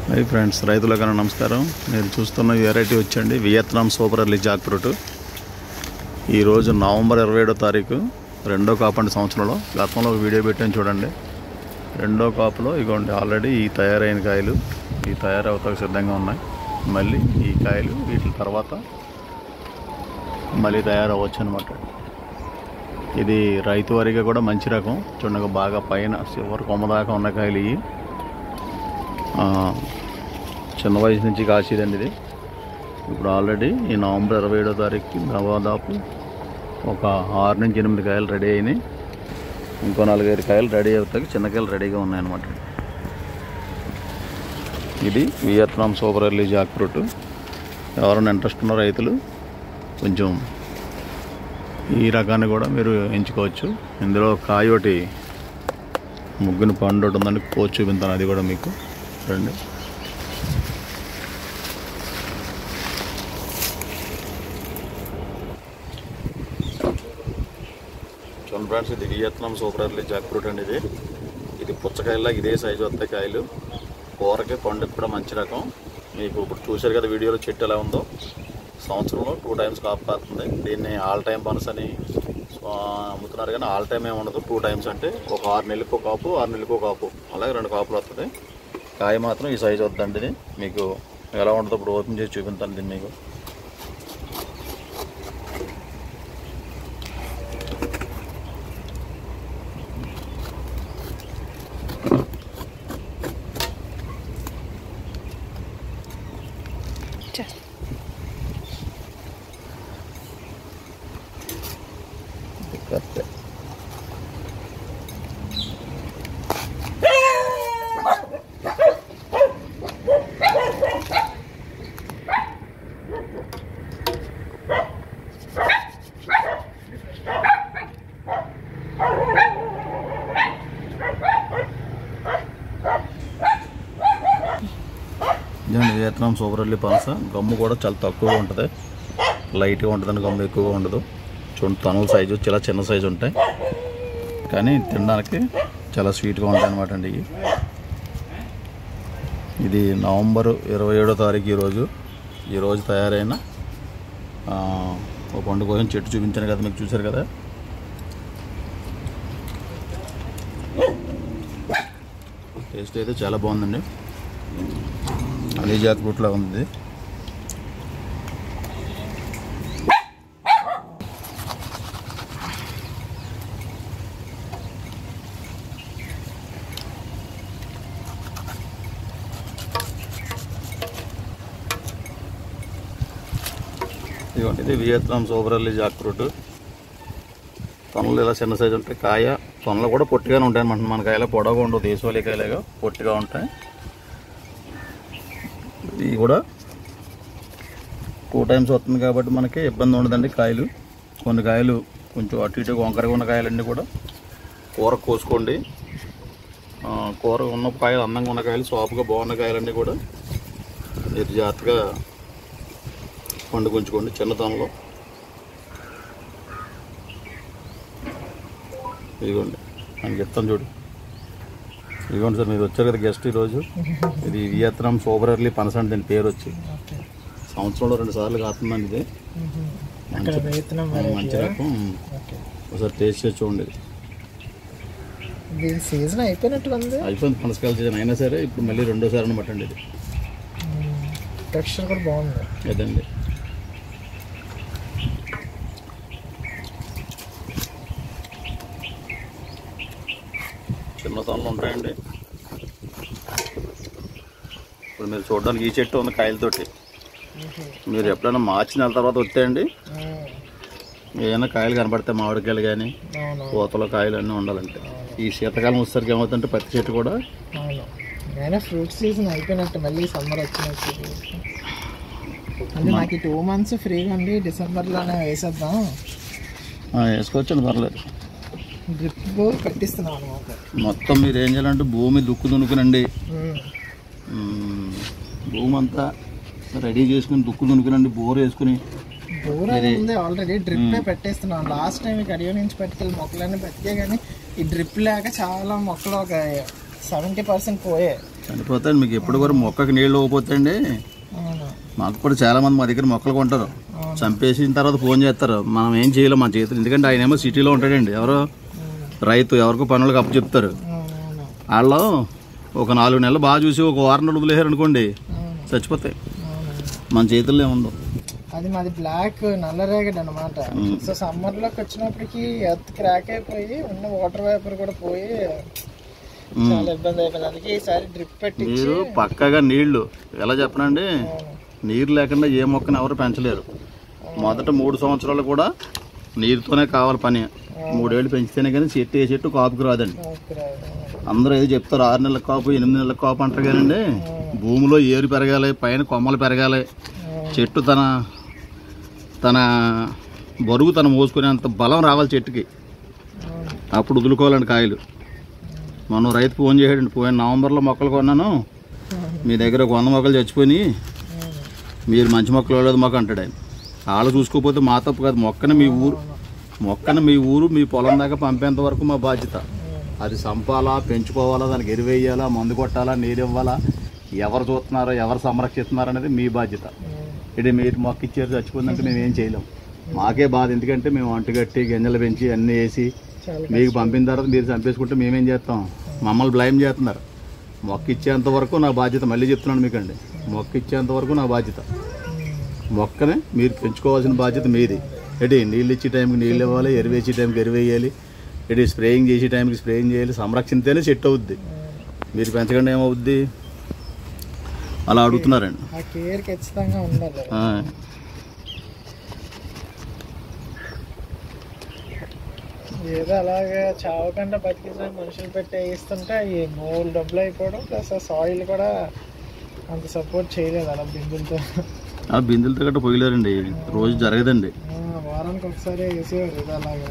Hi friends, రైతులకు నమస్కారం. మీరు చూస్తున్న వెరైటీ వచ్చండి Vietnam super early Jack fruit. ఈరోజు నవంబర్ 27వ తారీఖు, రెండో కాపు అండి సంవత్సరంలో. గతంలో ఒక వీడియో పెట్టాను చూడండి. రెండో కాపులో ఇగోండి ఆల్రెడీ ఈ తయారైన కాయలు ఈ తయారవుతాకు సిద్ధంగా ఉన్నాయి. మళ్ళీ ఈ కాయలు వీటి తర్వాత మళ్ళీ తయారవ్వచ్చు అనమాట. ఇది రైతు వారిగా కూడా మంచి రకం. చూడండి, బాగా పైన చివరి కొమ్మ దాకా ఉన్న కాయలు ఇవి. చిన్న వయసు నుంచి కాసేదండి ఇది. ఇప్పుడు ఆల్రెడీ ఈ నవంబర్ 27వ తారీఖుకి దాదాపు ఒక 6 నుంచి 8 కాయలు రెడీ అయినాయి. ఇంకో 4-5 కాయలు రెడీ అవుతాయి. చిన్న కాయలు రెడీగా ఉన్నాయన్నమాట. ఇది Vietnam super early Jack fruit. ఎవరైనా ఇంట్రెస్ట్ ఉన్న రైతులు కొంచెం ఈ రకాన్ని కూడా మీరు ఎంచుకోవచ్చు. ఇందులో కాయ ఒకటి ముగ్గుని పండు ఒకటి ఉందని కోసి చూపించాను, అది కూడా మీకు రండి. చూడండి ఫ్రెండ్స్, ఇది Vietnam super early Jack fruit అండి. ఇది పుచ్చకాయలా ఇదే సైజు వస్తాయి కాయలు. కూరకి పండుగ కూడా మంచి రకం. మీకు ఇప్పుడు చూశారు కదా వీడియోలో చెట్టు ఎలా ఉందో. సంవత్సరంలో 2 టైమ్స్ కాపు కాస్తుంది. దీన్ని ఆల్ టైమ్ బన్స్ అని అమ్ముతున్నారు, కానీ ఆల్ టైమ్ ఏమి ఉండదు. 2 టైమ్స్ అంటే ఒక 6 నెలలకు కాపు, 6 నెలలకు కాపు, అలాగే 2 కాపులు వస్తుంది. కాయ మాత్రం ఈ సైజు వద్దండి. ఇది మీకు ఎలా ఉంటుందో ఇప్పుడు ఓపెన్ చేసి చూపిస్తాను దీన్ని మీకు. కరెక్ట్. ఇదండి వియత్నాం సూపర్ ఎర్లీ పనస. గమ్ము కూడా చాలా తక్కువగా ఉంటుంది, లైట్గా ఉంటుందండి. గమ్ము ఎక్కువగా ఉండదు. చూడండి, తనుల సైజు చాలా చిన్న సైజు ఉంటాయి, కానీ తినడానికి చాలా స్వీట్గా ఉంటాయి అన్నమాట అండి. ఇది నవంబర్ 27వ తారీఖు ఈరోజు తయారైన ఒక పండు కోసం చెట్టు చూపించాను కదా మీకు, చూశారు కదా. టేస్ట్ అయితే చాలా బాగుందండి. అదే జాక్ ఫ్రూట్లా ఉంది. ఇదిగోండి, ఇది Vietnam super early Jack fruit. తొనలు ఇలా చిన్న సైజు ఉంటాయి. కాయ తొనలు కూడా పొట్టిగానే ఉంటాయి అన్నమాట. మన కాయలో పొడవుగా ఉండవు, దేశవాళీ కాయలుగా పొట్టిగా ఉంటాయి. ఇది కూడా 2 టైమ్స్ వస్తుంది కాబట్టి మనకి ఇబ్బంది ఉండదండి. కాయలు కొన్ని కాయలు కొంచెం అటు ఇటు వంకరగా ఉన్న కాయలన్నీ కూడా కూర కోసుకోండి. కూర ఉన్న కాయలు, అందంగా ఉన్న కాయలు, సాఫ్ట్గా బాగున్న కాయలన్నీ కూడా మీరు జాగ్రత్తగా పండుకుంచుకోండి చిన్నతనంలో. ఇదిగోండి అని చెప్తాను చూడు. ఇదిగోండి సార్, మీరు వచ్చారు కదా గెస్ట్ ఈరోజు. ఇది వియత్నాం సూపర్ ఎర్లీ పనస అంటే దీని పేరు వచ్చి. సంవత్సరంలో 2 సార్లు కాస్తుందండి. ఇది మంచి రకం. ఒకసారి టేస్ట్ చేసి చూడండి. సీజన్ అయిపోయినట్టు అయిపోయింది, పనసకాయల సీజన్ అయినా సరే ఇప్పుడు మళ్ళీ 2వ సారి అనమాట అండి. ఇది టెక్స్చర్ కూడా బాగుంది. అదండి. చిన్నతనంలో ఉంటాయండి. ఇప్పుడు మీరు చూడడానికి ఈ చెట్టు ఉంది కాయలతోటి. మీరు ఎప్పుడైనా మార్చి నెల తర్వాత వస్తాయండి, ఏమైనా కాయలు కనపడతాయి, మామిడికాయలు కానీ పూతలో కాయలు అన్నీ ఉండాలంటే. ఈ శీతకాలం వచ్చేసరికి ఏమవుతుందంటే ప్రతి చెట్టు కూడా ఫ్రూట్ సీజన్ అయిపోయినట్టు, మళ్ళీ సమ్మర్ వచ్చినట్టు. అంటే నాకు 2 months ఫ్రీగా ఉంది. డిసెంబర్లోనే వేసేద్దాం. వేసుకోవచ్చండి, పర్లేదు. డ్రిప్ కట్టిస్తున్నాం అనమాట. మొత్తం మీరు ఏం చేయాలంటే భూమి దుక్కుదునుకునండి. భూమి అంతా రెడీ చేసుకుని దుక్కుదునుకునండి. బోర్ వేసుకుని బోర్ ఉంది ఆల్రెడీ. డ్రిప్ పెట్టేస్తున్నాం. లాస్ట్ టైం ఇక అడియో నుంచి పట్టుకెళ్ళి మొక్కలన్నీ బతికే, కానీ ఈ డ్రిప్ లేక చాలా మొక్కలు ఒక 70% పోయాయి. చనిపోతాయండి. మీకు ఎప్పుడు కూడా మొక్కకి నీళ్ళు ఇవ్వకపోతాయండి. అవును. మాకు కూడా చాలామంది మా దగ్గర మొక్కలు కొంటారు, చంపేసిన తర్వాత ఫోన్ చేస్తారు. మనం ఏం చేయలేం మన చేతులు, ఎందుకంటే ఆయన ఏమో సిటీలో ఉంటాడండి, ఎవరో రైతు, ఎవరికో పనులకు అప్పు చెప్తారు. వాళ్ళు ఒక 4 నెలలు బాగా చూసి ఒక వారం రోజులు వదిలేశారు అనుకోండి, చచ్చిపోతాయి. మన చేతుల్లో ఏముందో. అది మాది బ్లాక్ నల్లరేగడి అనమాట. సో సమ్మర్లోకి వచ్చినప్పటికి ఎర్త్ క్రాక్ అయిపోయి ఉన్న వాటర్ వేపర్ కూడా పోయి చాలా ఇబ్బంది అయిపోయింది. అందుకే ఈసారి డ్రిప్ పెట్టి మీరు పక్కగా నీళ్లు ఎలా చెప్పనండి, నీరు లేకుండా ఏ మొక్కని ఎవరు పెంచలేరు. మొదట 3 సంవత్సరాలు కూడా నీరుతోనే కావాలి పని. 3 ఏళ్ళు పెంచితేనే కానీ చెట్టు ఏ చెట్టు కాపుకి రాదండి. అందరూ ఏదో చెప్తారు 6 నెలల కాపు 8 నెలల కాపు అంటారు కానండి. భూమిలో ఏరు పెరగాలి, పైన కొమ్మలు పెరగాలి, చెట్టు తన బరువు తను మోసుకునేంత బలం రావాలి చెట్టుకి, అప్పుడు వదులుకోవాలండి కాయలు. మనం రైతు ఫోన్ చేసాడండి, పోయిన నవంబర్లో మొక్కలు కొన్నాను, మీ దగ్గర 100 మొక్కలు చచ్చిపోయి, మీరు మంచి మొక్కలు లేదు మాకు అంటాడు ఆయన. వాళ్ళు చూసుకోకపోతే మా తప్పు కాదు, మొక్కని మీ ఊరు మీ పొలం దాకా పంపేంత వరకు మా బాధ్యత. అది సంపాలా, పెంచుకోవాలా, దానికి ఎరువేయాలా, మందు కొట్టాలా, నీరు ఇవ్వాలా, ఎవరు చూస్తున్నారో ఎవరు సంరక్షిస్తున్నారో అనేది మీ బాధ్యత. ఇది మీరు మొక్క ఇచ్చారు చచ్చిపోయిందంటే మేము ఏం చేయలేం, మాకే బాధ. ఎందుకంటే మేము అంటుకట్టి గింజలు పెంచి అన్నీ వేసి మీకు పంపిన తర్వాత మీరు చంపేసుకుంటే మేమేం చేస్తాం, మమ్మల్ని బ్లైమ్ చేస్తున్నారు. మొక్క ఇచ్చేంత వరకు నా బాధ్యత, మళ్ళీ చెప్తున్నాను మీకండి, మొక్క ఇచ్చేంత వరకు నా బాధ్యత. మొక్కనే మీరు పెంచుకోవాల్సిన బాధ్యత మీది. ఏంటి నీళ్ళు ఇచ్చే టైంకి నీళ్ళు ఇవ్వాలి, ఎరువేసే టైంకి ఎరువేయాలి, ఏంటి స్ప్రేయింగ్ చేసే టైంకి స్ప్రేయింగ్ చేయాలి. సంరక్షించితేనే సెట్ అవుద్ది, మీరు పెంచకుండా ఏమవుద్ది అలా అడుగుతున్నారండి. ఏదో అలాగే చావకుండా బతికించిన మనుషులు పెట్టి వేస్తుంటే ఈ మూడు డబ్బులు అయిపోవడం, ప్లస్ ఆ సాయిల్ కూడా అంత సపోర్ట్ చేయలేదు. అలా బిందులతో గట్రా పోయలేరండి, రోజు జరగదండి, వారానికి ఒకసారి వేసేవారు. ఇది అలాగే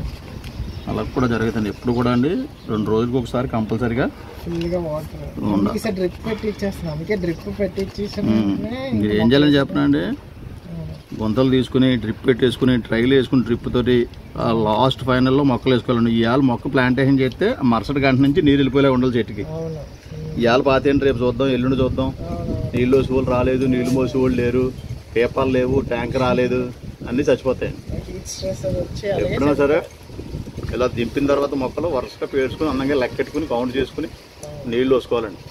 అలా కూడా జరగదండి, ఎప్పుడు కూడా అండి 2 రోజులకు ఒకసారి కంపల్సరిగా ఫుల్గా వాటర్ డ్రిప్ పెట్టి ఇచ్చేస్తున్నాం. అందుకే డ్రిప్ పెట్టి ఇచ్చేసాను. మీరు ఏం చేయాలని చెప్పనండి, గుంతలు తీసుకుని డ్రిప్ పెట్టేసుకుని ట్రైలు వేసుకుని డ్రిప్ తోటి లాస్ట్ ఫైనల్లో మొక్కలు వేసుకోవాలండి. ఇవాళ మొక్క ప్లాంటేషన్ చేస్తే మరుసటి గంట నుంచి నీరు వెళ్ళిపోలే ఉండాలి చెట్టుకి. ఇవాళ పాతేంటి రేపు చూద్దాం, ఎల్లుండి చూద్దాం, నీళ్ళు మోసే వాళ్ళు రాలేదు, నీళ్ళు మోసే వాళ్ళు లేరు, పేపర్లు లేవు, ట్యాంక్ రాలేదు, అన్నీ చచ్చిపోతాయండి. ఎప్పుడైనా సరే ఇలా దింపిన తర్వాత మొక్కలు వరుసగా పేర్చుకుని అందంగా లెక్కెట్టుకుని కౌంట్ చేసుకుని నీళ్ళు వేసుకోవాలండి.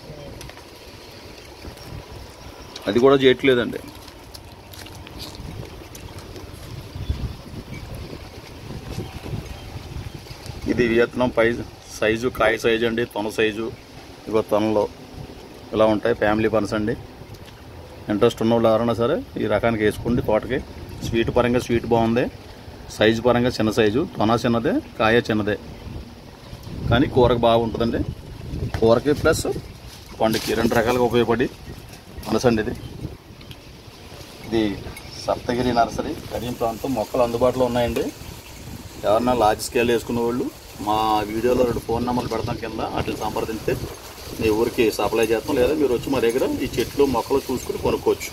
అది కూడా చేయట్లేదండి. ఇది వియత్నాం సైజు, కాయ సైజు అండి, తొన సైజు. ఇగో తొనలో ఇలా ఉంటాయి, ఫ్యామిలీ పనస అండి. ఇంట్రెస్ట్ ఉన్న వాళ్ళు ఎవరైనా సరే ఈ రకానికి వేసుకోండి తోటకి. స్వీట్ పరంగా స్వీట్ బాగుంది, సైజు పరంగా చిన్న సైజు, తొన చిన్నదే, కాయ చిన్నదే, కానీ కూరకు బాగుంటుందండి. కూరకి ప్లస్ పండుకి 2 రకాలుగా ఉపయోగపడి పనసండి. ఇది సప్తగిరి నర్సరీ, కరీం ప్రాంతం. మొక్కలు అందుబాటులో ఉన్నాయండి. ఎవరన్నా లార్జ్ స్కేల్ వేసుకునే వాళ్ళు మా వీడియోలో 2 ఫోన్ నెంబర్లు పెడతాం కింద, వాటిని సంప్రదించితే మీ ఊరికి సప్లై చేస్తాం. లేదా మీరు వచ్చి మా దగ్గర ఈ చెట్లు మొక్కలు చూసుకుని కొనుక్కోవచ్చు.